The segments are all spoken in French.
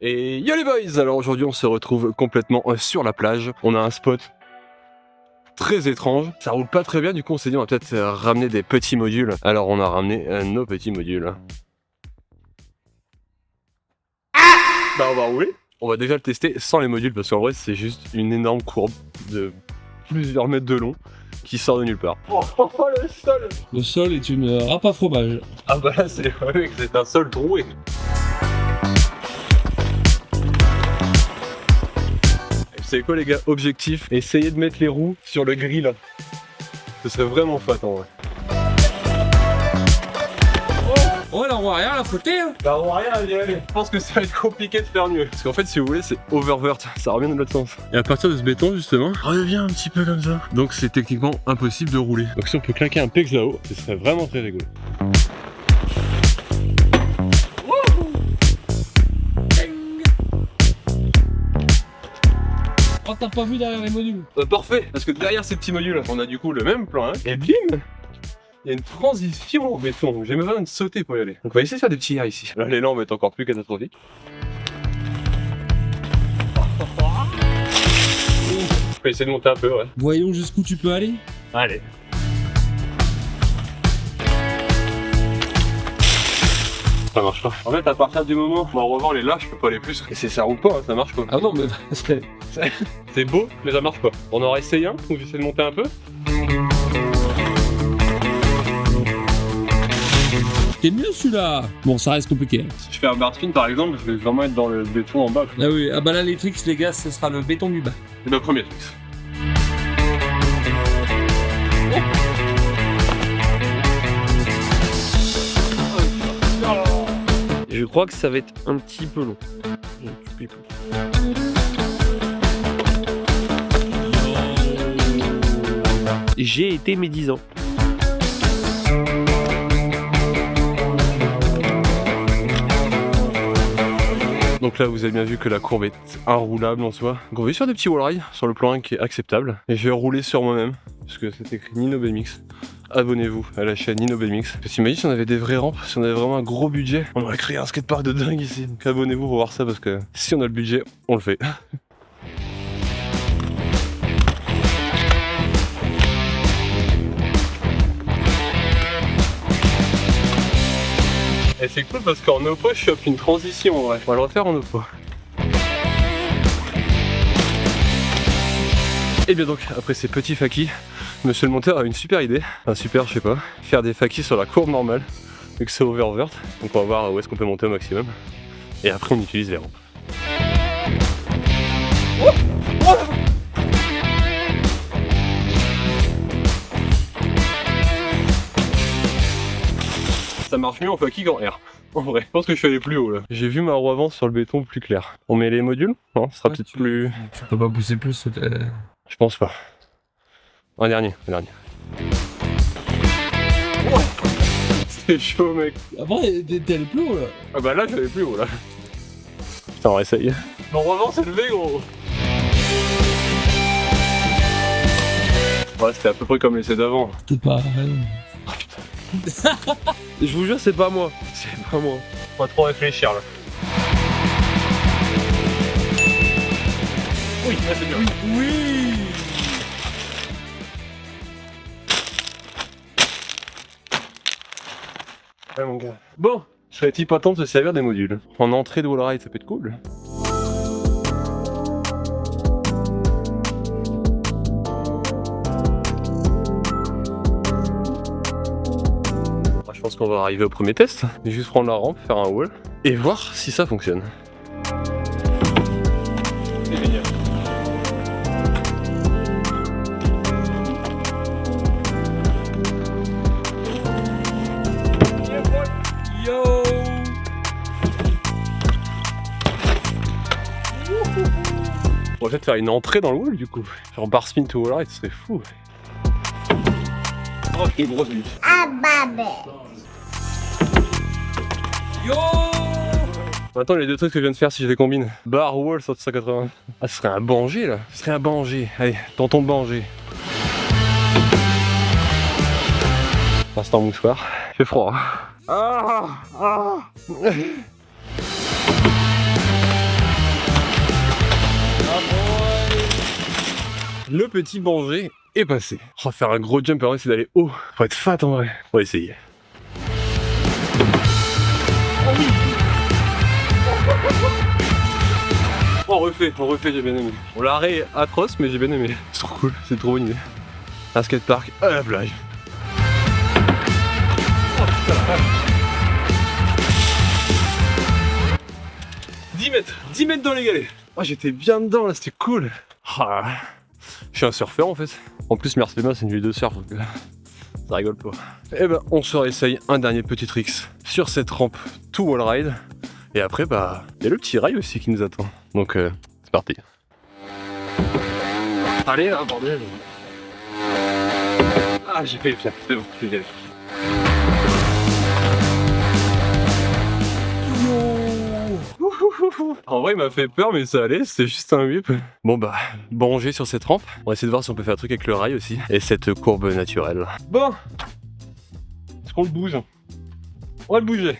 Et yo les boys! Alors aujourd'hui on se retrouve complètement sur la plage. On a un spot très étrange. Ça roule pas très bien, du coup on s'est dit on va peut-être ramener des petits modules. Alors on a ramené nos petits modules. Bah on va rouler. On va déjà le tester sans les modules parce qu'en vrai c'est juste une énorme courbe de plusieurs mètres de long qui sort de nulle part. Oh le sol! Le sol est une râpe à fromage. Ah bah là c'est un sol troué. Vous savez quoi les gars, objectif, essayez de mettre les roues sur le grill. Ce serait vraiment fat en vrai. Oh la roue arrière, la fautée hein. La roue arrière, je pense que ça va être compliqué de faire mieux. Parce qu'en fait si vous voulez c'est oververt, ça revient de l'autre sens. Et à partir de ce béton justement, redevient un petit peu comme ça. Donc c'est techniquement impossible de rouler. Donc si on peut claquer un pex là-haut, ce serait vraiment très rigolo. Oh t'as pas vu derrière les modules? Parfait, parce que derrière ces petits modules, on a du coup le même plan, hein, et bim, il y a une transition au béton. J'ai même besoin de sauter pour y aller. Donc on va essayer de faire des petits airs ici. Là l'élan va être encore plus catastrophique. Je peux essayer de monter un peu, ouais. Voyons jusqu'où tu peux aller. Allez. Ça marche pas. En fait, à partir du moment où mon revoir est là, je peux pas aller plus. Et ça roule pas, hein, ça marche pas. Ah non mais C'est beau, mais ça marche pas. On aura essayé un, donc j'essaie de monter un peu. c'est mieux celui-là. Bon ça reste compliqué. Si je fais un bar spin par exemple, je vais vraiment être dans le béton en bas. Ah oui, ah bah là les tricks les gars, ce sera le béton du bas. C'est le premier truc. Je crois que ça va être un petit peu long. J'ai été médisant. Donc là vous avez bien vu que la courbe est inroulable en soi. Donc on va sur des petits wallrides sur le plan 1 qui est acceptable. Et je vais rouler sur moi-même, parce que c'est écrit Nino BMX. Abonnez-vous à la chaîne Nino BMX. Parce qu'imagine si on avait des vraies rampes, si on avait vraiment un gros budget, on aurait créé un skatepark de dingue ici. Donc abonnez-vous pour voir ça parce que si on a le budget, on le fait. Et c'est cool parce qu'en oppo, je chope une transition en vrai. On va le refaire en oppo. Et bien donc, après ces petits fakis, monsieur le monteur a une super idée. Enfin super, je sais pas. Faire des fakis sur la courbe normale, vu que c'est oververt. Donc on va voir où est-ce qu'on peut monter au maximum. Et après on utilise les rampes. Ça marche mieux en faki qu'en R. En vrai, je pense que je suis allé plus haut là. J'ai vu ma roue avant sur le béton plus clair. On met les modules? Non, ce sera peut-être plus... Tu peux pas pousser plus. Je pense pas. Un dernier. Oh, c'est chaud mec. Après t'es allé plus haut là. Ah bah là j'allais plus haut là. Putain on réessaye. Mon roman s'est levé gros. Ouais c'était à peu près comme l'essai d'avant. C'est pas... Je vous jure, c'est pas moi. C'est pas moi. Faut pas trop réfléchir là. Oui, là c'est bien. Oui. Ouais mon gars. Bon, serait-il pas temps de se servir des modules? En entrée de wallride ça peut être cool. Je pense qu'on va arriver au premier test. Je vais juste prendre la rampe, faire un wall et voir si ça fonctionne. C'est génial. Yo. On va peut-être faire une entrée dans le wall du coup. Genre bar spin to wall ride, ce serait fou. Oh, quelle grosse lutte. Ah bah Yo. Maintenant les deux trucs que je viens de faire si je les combine. Bar wall sur 180. Ah ce serait un banger là. Ce serait un banger. Allez, tentons le banger. Instant mouchoir. Il fait froid. Ah, ah. le petit danger est passé. On va faire un gros jump, on va essayer d'aller haut. Faut être fat en vrai. On va essayer. On refait, j'ai bien aimé. Bon, l'arrêt est atroce, mais j'ai bien aimé. C'est trop cool, c'est trop bonne idée. Un skatepark à la plage. Oh putain la vache. 10 mètres dans les galets. Oh, j'étais bien dedans là, c'était cool. Ah, je suis un surfeur en fait. En plus, Mercedes, c'est une ville de surf, donc ça rigole pas. Et ben, on se réessaye un dernier petit tricks sur cette rampe to wall ride. Et après, bah, il y a le petit rail aussi qui nous attend. Donc, c'est parti. Allez, là, bordel. Ah, j'ai failli le faire. C'est bon, je vais y aller. En vrai, il m'a fait peur, mais ça allait, c'était juste un whip. Bon bah, bon jet sur cette rampe. On va essayer de voir si on peut faire un truc avec le rail aussi. Et cette courbe naturelle. Bon, est-ce qu'on le bouge? On va le bouger.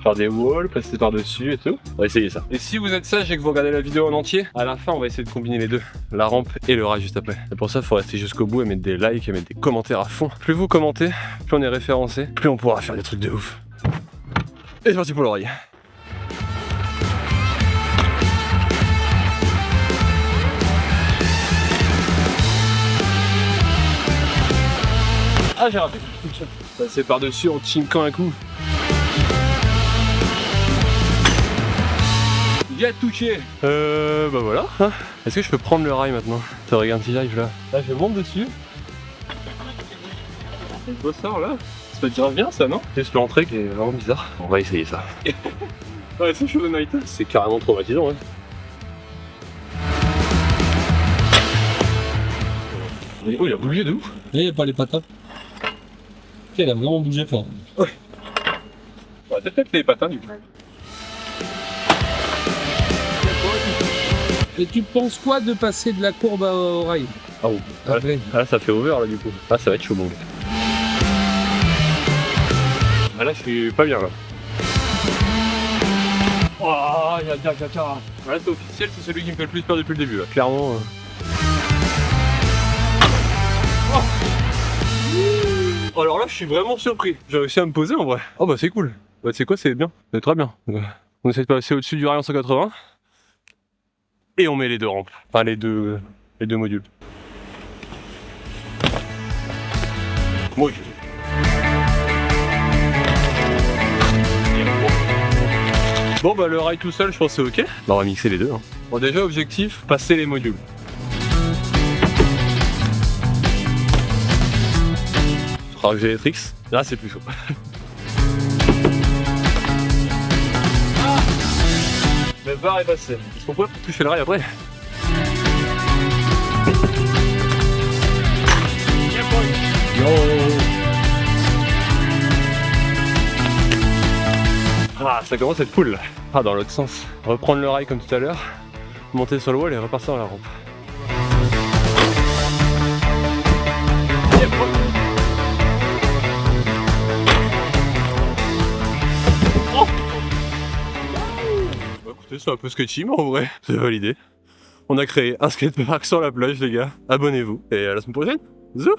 Faire des walls, passer par-dessus et tout. On va essayer ça. Et si vous êtes sage et que vous regardez la vidéo en entier, à la fin, on va essayer de combiner les deux. La rampe et le rail juste après. Et pour ça, il faut rester jusqu'au bout et mettre des likes et mettre des commentaires à fond. Plus vous commentez, plus on est référencé, plus on pourra faire des trucs de ouf. Et c'est parti pour le rail. Ah, j'ai raté. C'est par-dessus en chinkant un coup. J'ai touché. Bah voilà. Hein. Est-ce que je peux prendre le rail maintenant? Ça regarde si j'arrive là. Là, je monte dessus. C'est beau ça là. Ça peut dire bien ça, non? C'est juste l'entrée qui est vraiment bizarre. On va essayer ça. Ouais, c'est chaud de night. C'est carrément traumatisant, ouais. Oh, il a bougé de ouf. Et il n'y a pas les patins. Il a vraiment bougé fort. Ouais. On va peut-être mettre les patins du coup. Et tu penses quoi de passer de la courbe au rail? Ah oh. Ah, ça fait over là du coup. Ah, ça va être chaud mon gars. Ah là, je suis pas bien là. Oh, Là, c'est officiel, c'est celui qui me fait le plus peur depuis le début là. Clairement. Oh, alors là, je suis vraiment surpris. J'ai réussi à me poser en vrai. Oh bah c'est cool. Bah c'est quoi, c'est bien. C'est très bien. On essaie de passer au-dessus du rail en 180. Et on met les deux rampes. Enfin les deux modules. Moi, bon bah le rail tout seul, je pense que c'est ok. Bah, on va mixer les deux. Hein. Bon déjà objectif, passer les modules. Faudra que j'ai les tricks. Là c'est plus chaud. Le bar est passé. Est-ce qu'on pourrait toucher le rail après? Ah, ça commence à être cool là. Ah, dans l'autre sens. Reprendre le rail comme tout à l'heure, monter sur le wall et repartir dans la rampe. Oh, bah, écoutez, c'est un peu sketchy, mais en vrai, c'est validé. On a créé un skatepark sur la plage, les gars. Abonnez-vous et à la semaine prochaine. Zou!